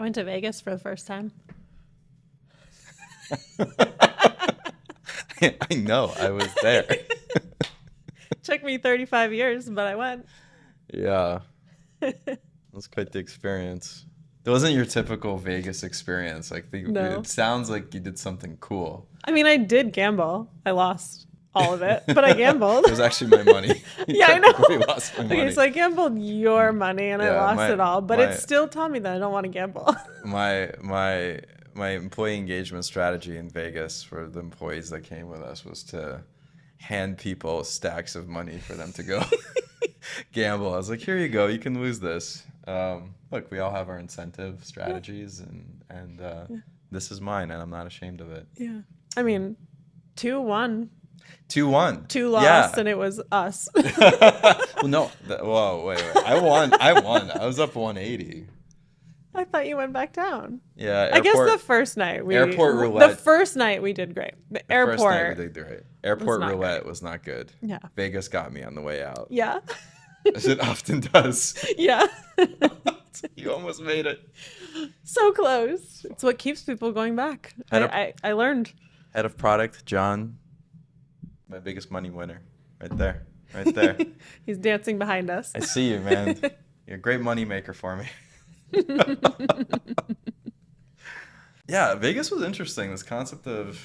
I went to Vegas for the first time. I know. I was there. Took me 35 years, but I went. Yeah. It was quite the experience. It wasn't your typical Vegas experience. No. It sounds like you did something cool. I mean, I did gamble. I lost all of it, but I gambled. It was actually my money. Yeah, I know. You lost my money. Okay, so I gambled your money and I lost it all, but it still taught me that I don't want to gamble. My employee engagement strategy in Vegas for the employees that came with us was to hand people stacks of money for them to go gamble. I was like, here you go, you can lose this. Look, we all have our incentive strategies, and this is mine, and I'm not ashamed of it. Yeah. I mean, 2-1. 2-1. 2 lost, yeah. and it was us. Well, no. Whoa, wait. I won. I was up 180. I thought you went back down. Yeah. I guess the first night airport roulette. The first night we did great. The airport. First night we did great. Airport roulette was not good. Yeah. Vegas got me on the way out. Yeah. As it often does. Yeah. You almost made it. So close. It's what keeps people going back. I learned. Head of product, John. My biggest money winner. Right there. Right there. He's dancing behind us. I see you, man. You're a great money maker for me. Yeah, Vegas was interesting. To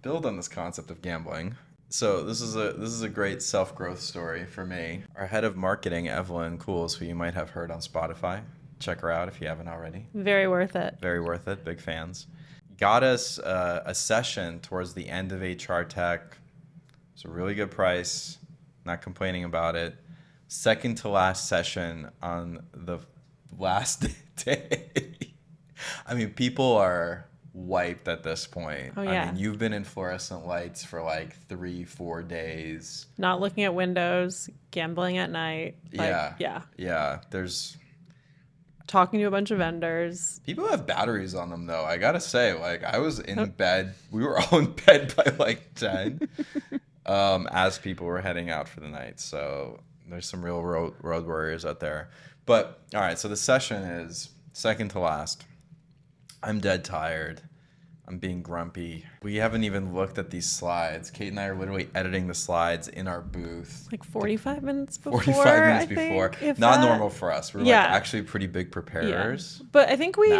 build on this concept of gambling. So this is a great self-growth story for me. Our head of marketing, Evelyn Cools, who you might have heard on Spotify. Check her out if you haven't already. Very worth it. Very worth it. Big fans. Got us a session towards the end of HR Tech. It's a really good price. Not complaining about it. Second to last session on the last day. I mean, people are wiped at this point. Oh, yeah. I mean, you've been in fluorescent lights for like 3-4 days. Not looking at windows, gambling at night. Yeah. There's talking to a bunch of vendors. People have batteries on them, though. I gotta say, like, I was in bed. We were all in bed by like 10 as people were heading out for the night. So there's some real road warriors out there. But all right, so the session is second to last. I'm dead tired. I'm being grumpy. We haven't even looked at these slides. Kate and I are literally editing the slides in our booth. Like 45 minutes before. 45 minutes before. Not normal for us. We're like actually pretty big preparers. Yeah. But I think we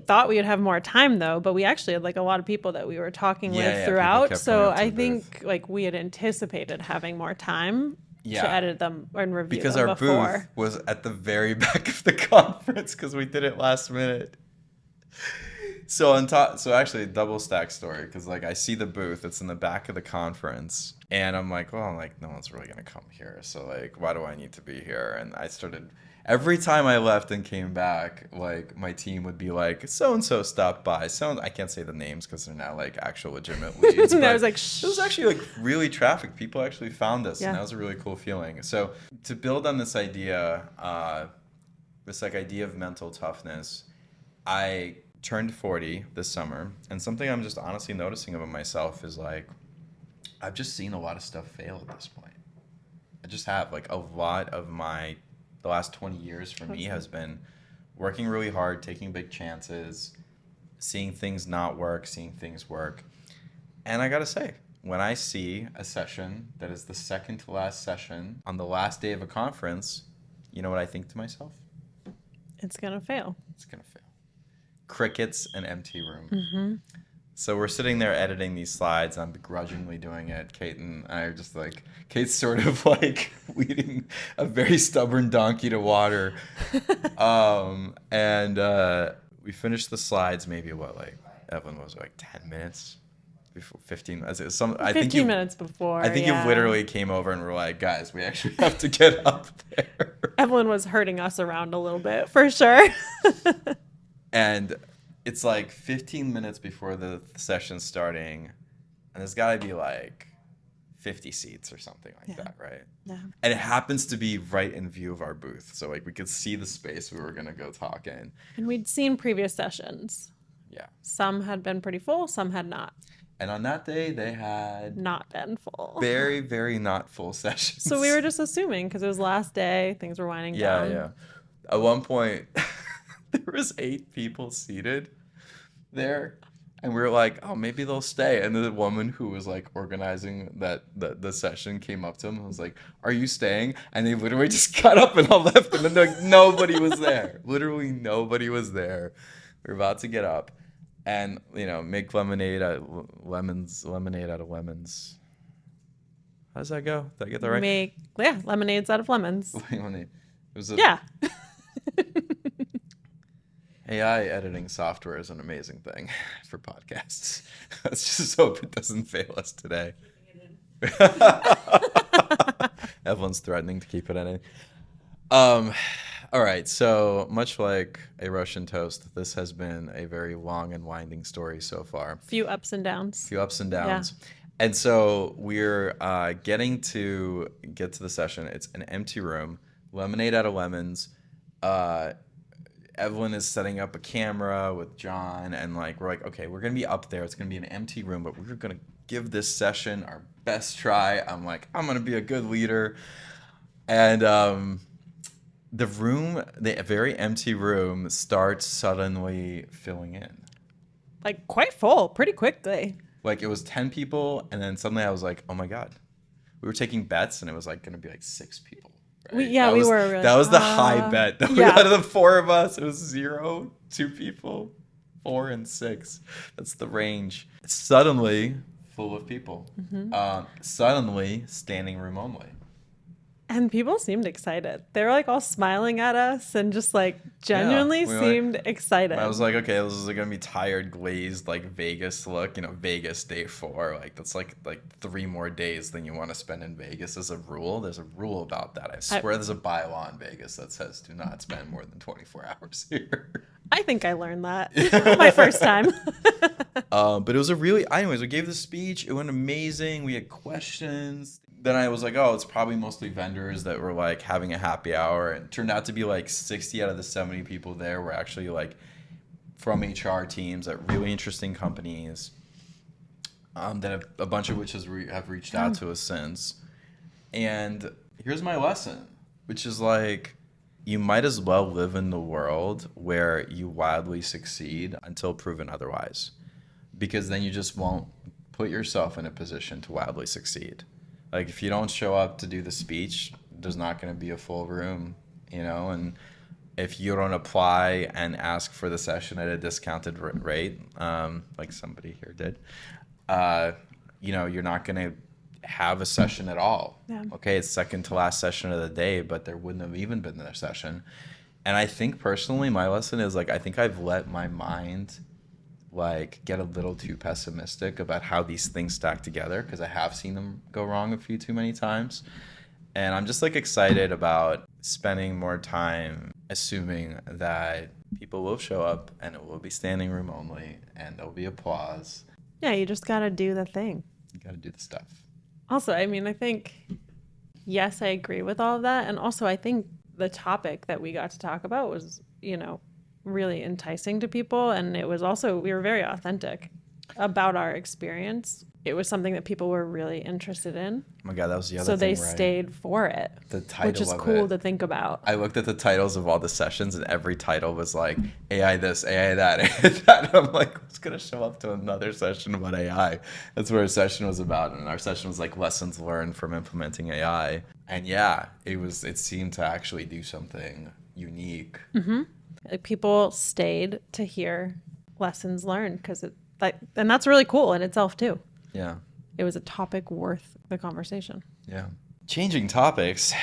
thought we would have more time though, but we actually had like a lot of people that we were talking with throughout. So I think like we had anticipated having more time to edit them and review because them before. Our booth was at the very back of the conference because we did it last minute. So actually a double stack story, because like I see the booth, it's in the back of the conference, and I'm like, well, no one's really gonna come here, so like why do I need to be here? And I started, every time I left and came back, like my team would be like, so and so stopped by. I can't say the names because they're not like actual legitimate leads. But I was like, shh. It was actually like really traffic. People actually found us, yeah. And that was a really cool feeling. So to build on this idea, idea of mental toughness, I turned 40 this summer, and something I'm just honestly noticing about myself is like I've just seen a lot of stuff fail at this point. I just have like a lot of the last 20 years for me has been working really hard, taking big chances, seeing things not work, seeing things work. And I gotta say, when I see a session that is the second to last session on the last day of a conference, you know what I think to myself? It's gonna fail. It's gonna fail. Crickets and empty room. Mm-hmm. So we're sitting there editing these slides. I'm begrudgingly doing it. Kate and I are just like, Kate's sort of like leading a very stubborn donkey to water. And we finished the slides maybe Evelyn was like 10 minutes before 15. I think 15 minutes before. I think you literally came over and were like, guys, we actually have to get up there. Evelyn was herding us around a little bit for sure. And it's like 15 minutes before the session's starting, and there's got to be like 50 seats or something like that, right? Yeah. And it happens to be right in view of our booth, so like we could see the space we were gonna go talk in. And we'd seen previous sessions. Yeah. Some had been pretty full, some had not. And on that day, they had not been full. Very, very not full sessions. So we were just assuming because it was last day, things were winding down. Yeah. At one point, There was 8 people seated there. And we were like, oh, maybe they'll stay. And the woman who was like organizing the session came up to him and was like, are you staying? And they literally just got up and all left. And then like nobody was there. Literally nobody was there. We were about to get up and, make lemonade out of lemons. How does that go? Did I get that right? Lemonades out of lemons. Lemonade. It was yeah. AI editing software is an amazing thing for podcasts. Let's just hope it doesn't fail us today. Everyone's threatening to keep it in. All right, so much like a Russian toast, this has been a very long and winding story so far. Few ups and downs. Yeah. And so we're getting to the session. It's an empty room, lemonade out of lemons. Evelyn is setting up a camera with John, and we're like, okay, we're gonna be up there. It's gonna be an empty room, but we're gonna give this session our best try. I'm like, I'm gonna be a good leader, and the very empty room starts suddenly filling in, quite full, pretty quickly. It was 10 people, and then suddenly I was like, oh my god, we were taking bets, and it was gonna be 6 people. Right? We were. Really, that was the high bet. Out of the 4 of us, it was 0, 2 people, 4, and 6. That's the range. Suddenly, full of people. Mm-hmm. Suddenly, standing room only. And people seemed excited. They were all smiling at us and just genuinely seemed excited. I was like, okay, this is gonna be tired, glazed, Vegas look. Vegas day 4. That's like 3 more days than you want to spend in Vegas as a rule. There's a rule about that. I swear there's a bylaw in Vegas that says do not spend more than 24 hours here. I think I learned that my first time. But it was anyways, we gave the speech. It went amazing. We had questions. Then I was like, oh, it's probably mostly vendors that were having a happy hour. And it turned out to be 60 out of the 70 people there were actually from HR teams at really interesting companies that have, a bunch of which have reached out to us since. And here's my lesson, which is you might as well live in the world where you wildly succeed until proven otherwise, because then you just won't put yourself in a position to wildly succeed. If you don't show up to do the speech, there's not going to be a full room, and if you don't apply and ask for the session at a discounted rate, like somebody here did, you're not going to have a session at all. Yeah. Okay, it's second to last session of the day, but there wouldn't have even been a session. And I think personally, my lesson is I think I've let my mind get a little too pessimistic about how these things stack together, because I have seen them go wrong a few too many times. And I'm just excited about spending more time assuming that people will show up and it will be standing room only and there'll be applause. Yeah, you just got to do the thing. You got to do the stuff. Also, I think, yes, I agree with all of that. And also, I think the topic that we got to talk about was, really enticing to people, and it was also, we were very authentic about our experience. It was something that people were really interested in. Oh my god, that was the other thing. So they stayed for it, the title, which is cool to think about. I looked at the titles of all the sessions, and every title was AI this, AI that, AI that. I'm who's gonna show up to another session about AI? That's what our session was about, and our session was lessons learned from implementing AI. And yeah, it seemed to actually do something unique. Mm-hmm. People stayed to hear lessons learned, and that's really cool in itself too. Yeah. It was a topic worth the conversation. Yeah. Changing topics.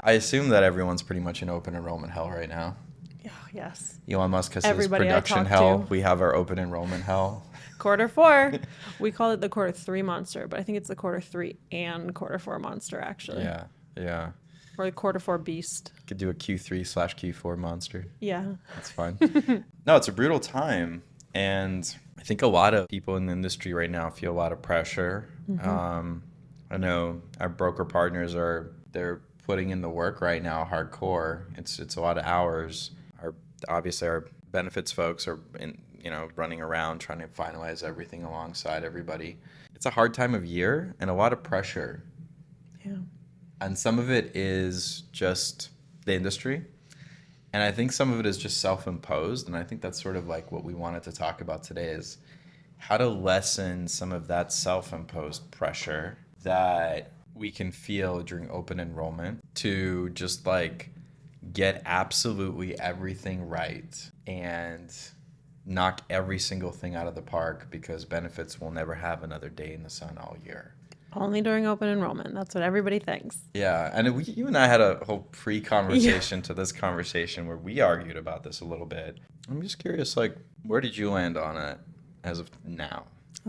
I assume that everyone's pretty much in open enrollment hell right now. Oh, yes. Elon Musk has his production hell. We have our open enrollment hell. Q4. We call it the Q3 monster, but I think it's the Q3 and Q4 monster, actually. Yeah. Yeah. Or the Q4 beast. Could do a Q3/Q4 monster. Yeah. That's fine. No, it's a brutal time. And I think a lot of people in the industry right now feel a lot of pressure. Mm-hmm. I know our broker partners they're putting in the work right now, hardcore. It's a lot of hours. Obviously our benefits folks are running around trying to finalize everything alongside everybody. It's a hard time of year and a lot of pressure. Yeah. And some of it is just the industry. And I think some of it is just self-imposed. And I think that's sort of like what we wanted to talk about today is how to lessen some of that self-imposed pressure that we can feel during open enrollment to just like get absolutely everything right and knock every single thing out of the park because benefits will never have another day in the sun all year. Only during open enrollment. That's what everybody thinks. Yeah, and you and I had a whole pre-conversation to this conversation where we argued about this a little bit. I'm just curious, like, where did you land on it as of now?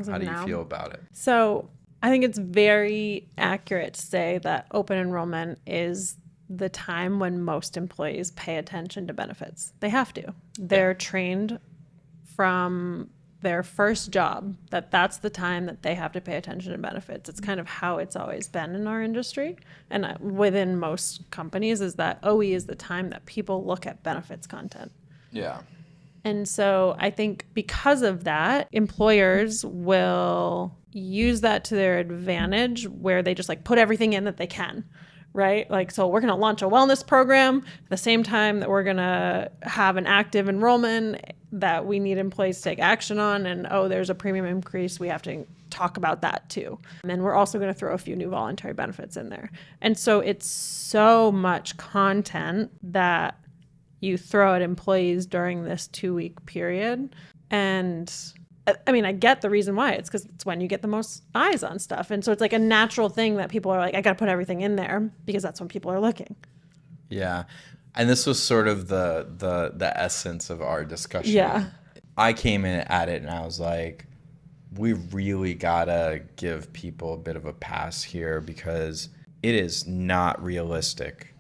How do you feel about it? So I think it's very accurate to say that open enrollment is the time when most employees pay attention to benefits. They have to. They're trained from their first job that's the time that they have to pay attention to benefits. It's kind of how it's always been in our industry and within most companies is that OE is the time that people look at benefits content. Yeah. And so I think because of that, employers will use that to their advantage where they just like put everything in that they can. Right? Like, so we're going to launch a wellness program at the same time that we're going to have an active enrollment that we need employees to take action on. And, there's a premium increase. We have to talk about that too. And we're also going to throw a few new voluntary benefits in there. And so it's so much content that you throw at employees during this 2-week period. And I mean, I get the reason why. It's because it's when you get the most eyes on stuff. And so it's like a natural thing that people are like, I got to put everything in there because that's when people are looking. Yeah. And this was sort of the essence of our discussion. Yeah. I came in at it and I was like, we really got to give people a bit of a pass here because it is not realistic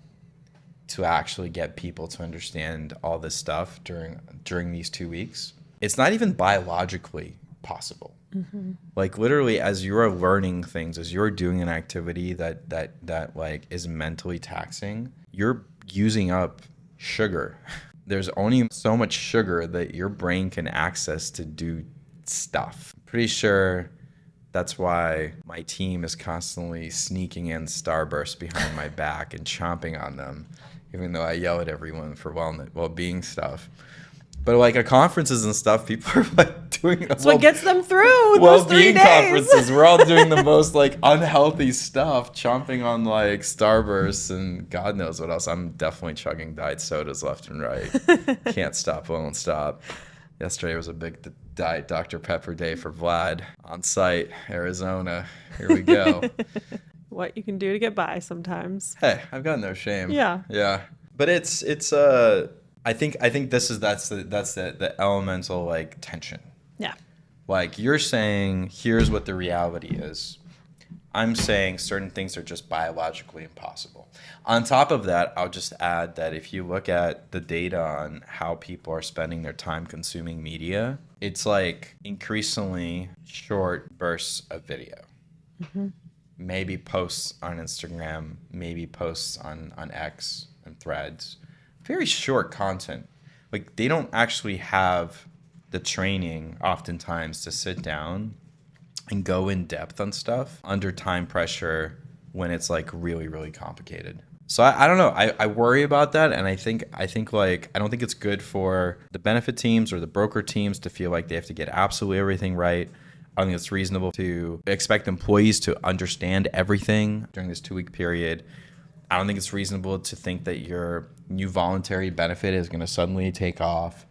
to actually get people to understand all this stuff during these 2 weeks. It's not even biologically possible. Mm-hmm. Like literally as you're learning things, as you're doing an activity that like is mentally taxing, you're using up sugar. There's only so much sugar that your brain can access to do stuff. Pretty sure that's why my team is constantly sneaking in Starbursts behind my back and chomping on them, even though I yell at everyone for well-being stuff. But like at conferences and stuff, people are like doing that's what gets them through those 3 days. Conferences. We're all doing the most like unhealthy stuff, chomping on like Starbursts and God knows what else. I'm definitely chugging diet sodas left and right. Can't stop, won't stop. Yesterday was a big Diet Dr. Pepper day for Vlad on site, Arizona. Here we go. What you can do to get by sometimes. Hey, I've got no shame. Yeah. Yeah. But it's I think that's the elemental like tension. Yeah. Like you're saying, here's what the reality is. I'm saying certain things are just biologically impossible. On top of that, I'll just add that if you look at the data on how people are spending their time consuming media, it's like increasingly short bursts of video. Mm-hmm. Maybe posts on Instagram, maybe posts on X and Threads. Very short content. Like they don't actually have the training oftentimes to sit down and go in depth on stuff under time pressure when it's like really, really complicated. So I don't know. I worry about that. And I think like, I don't think it's good for the benefit teams or the broker teams to feel like they have to get absolutely everything right. I think it's reasonable to expect employees to understand everything during this 2-week period. I don't think it's reasonable to think that your new voluntary benefit is going to suddenly take off.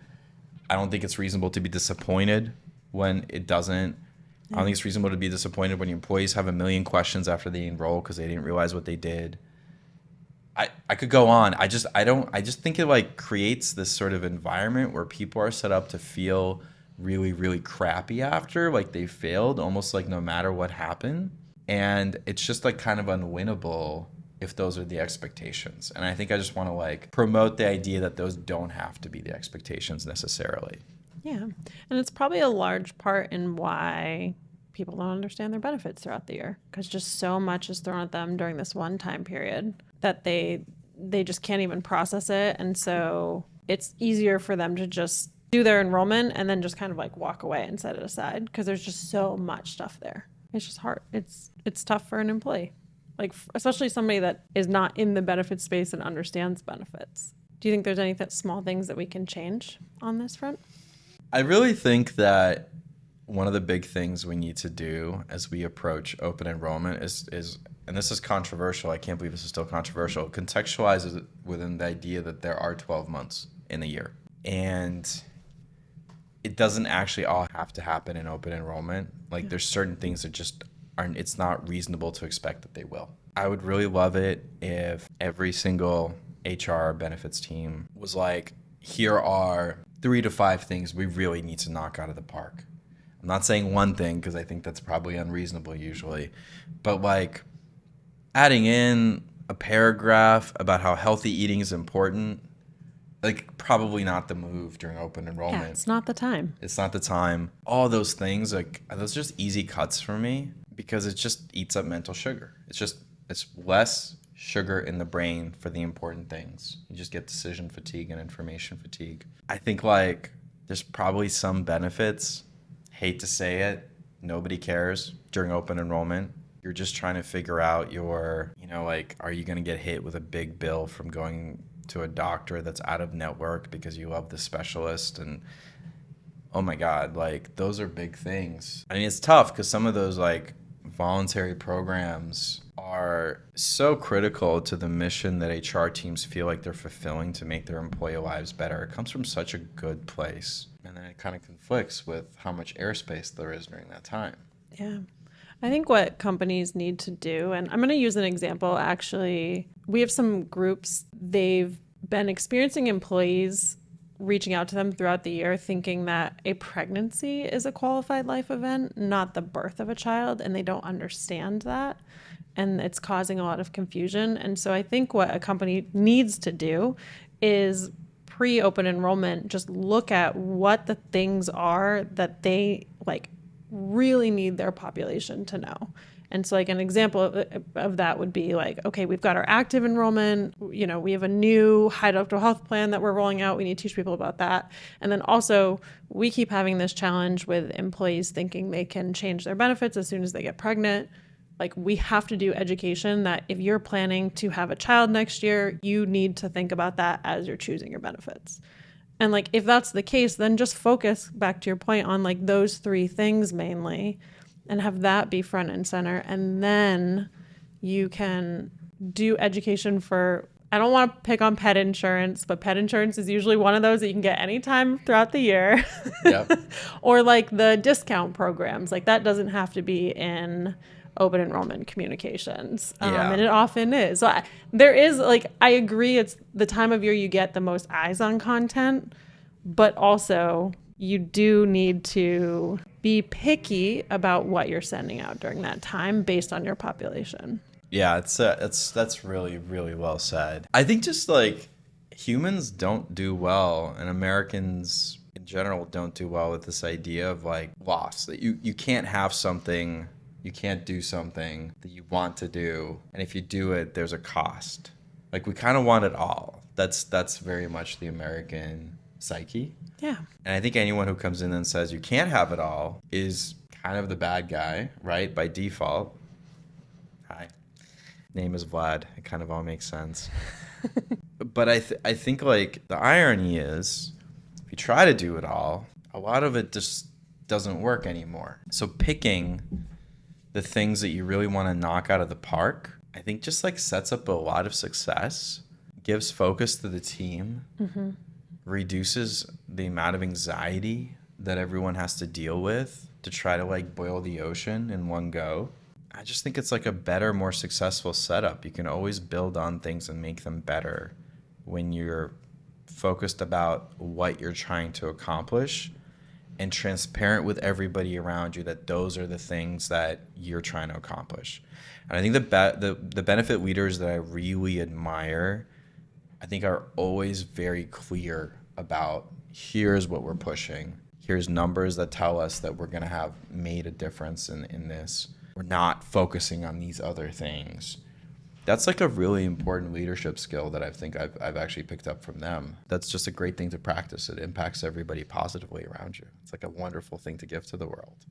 I don't think it's reasonable to be disappointed when it doesn't. I don't think it's reasonable to be disappointed when your employees have a million questions after they enroll because they didn't realize what they did. I could go on. I just think it like creates this sort of environment where people are set up to feel really, really crappy after, like they failed, almost like no matter what happened. And it's just like kind of unwinnable if those are the expectations. And I think I just want to like promote the idea that those don't have to be the expectations necessarily. Yeah. And it's probably a large part in why people don't understand their benefits throughout the year because just so much is thrown at them during this one time period that they just can't even process it. And so it's easier for them to just do their enrollment and then just kind of like walk away and set it aside because there's just so much stuff there. It's just hard. It's tough for an employee. Like especially somebody that is not in the benefit space and understands benefits. Do you think there's any small things that we can change on this front? I really think that one of the big things we need to do as we approach open enrollment is and this is controversial. I can't believe this is still controversial. Contextualize it within the idea that there are 12 months in a year. And it doesn't actually all have to happen in open enrollment. Like there's certain things that just aren't, it's not reasonable to expect that they will. I would really love it if every single HR benefits team was like, here are 3 to 5 things we really need to knock out of the park. I'm not saying one thing because I think that's probably unreasonable usually, but like adding in a paragraph about how healthy eating is important, like probably not the move during open enrollment. Yeah, it's not the time. It's not the time. All those things, like those are just easy cuts for me because it just eats up mental sugar. It's less sugar in the brain for the important things. You just get decision fatigue and information fatigue. I think like there's probably some benefits. Hate to say it, nobody cares during open enrollment. You're just trying to figure out your, like, are you going to get hit with a big bill from going to a doctor that's out of network because you love the specialist? And oh my God, like those are big things. I mean, it's tough because some of those like voluntary programs are so critical to the mission that HR teams feel like they're fulfilling to make their employee lives better. It comes from such a good place. And then it kind of conflicts with how much airspace there is during that time. Yeah. I think what companies need to do, and I'm going to use an example, actually, we have some groups, they've been experiencing employees reaching out to them throughout the year thinking that a pregnancy is a qualified life event, not the birth of a child, and they don't understand that. And it's causing a lot of confusion. And so I think what a company needs to do is pre-open enrollment, just look at what the things are that they like really need their population to know. And so like an example of that would be like, okay, we've got our active enrollment, we have a new high deductible health plan that we're rolling out. We need to teach people about that. And then also we keep having this challenge with employees thinking they can change their benefits as soon as they get pregnant. Like we have to do education that if you're planning to have a child next year, you need to think about that as you're choosing your benefits. And like, if that's the case, then just focus back to your point on like those 3 things mainly and have that be front and center. And then you can do education for, I don't want to pick on pet insurance, but pet insurance is usually one of those that you can get anytime throughout the year. Yep. Or like the discount programs, like that doesn't have to be in open enrollment communications. And it often is. So there is like, I agree, it's the time of year you get the most eyes on content, but also you do need to be picky about what you're sending out during that time based on your population. Yeah, that's really, really well said. I think just like humans don't do well, and Americans in general don't do well with this idea of like loss, that you can't have something, you can't do something that you want to do, and if you do it, there's a cost. Like we kind of want it all. That's very much the American psyche. Yeah. And I think anyone who comes in and says you can't have it all is kind of the bad guy, right? By default. Hi. Name is Vlad. It kind of all makes sense. But I think like the irony is if you try to do it all, a lot of it just doesn't work anymore. So picking the things that you really want to knock out of the park, I think just like sets up a lot of success, gives focus to the team, reduces the amount of anxiety that everyone has to deal with to try to like boil the ocean in one go. I just think it's like a better, more successful setup. You can always build on things and make them better when you're focused about what you're trying to accomplish and transparent with everybody around you that those are the things that you're trying to accomplish. And I think the benefit leaders that I really admire, I think are always very clear about here's what we're pushing. Here's numbers that tell us that we're going to have made a difference in this. We're not focusing on these other things. That's like a really important leadership skill that I think I've actually picked up from them. That's just a great thing to practice. It impacts everybody positively around you. It's like a wonderful thing to give to the world.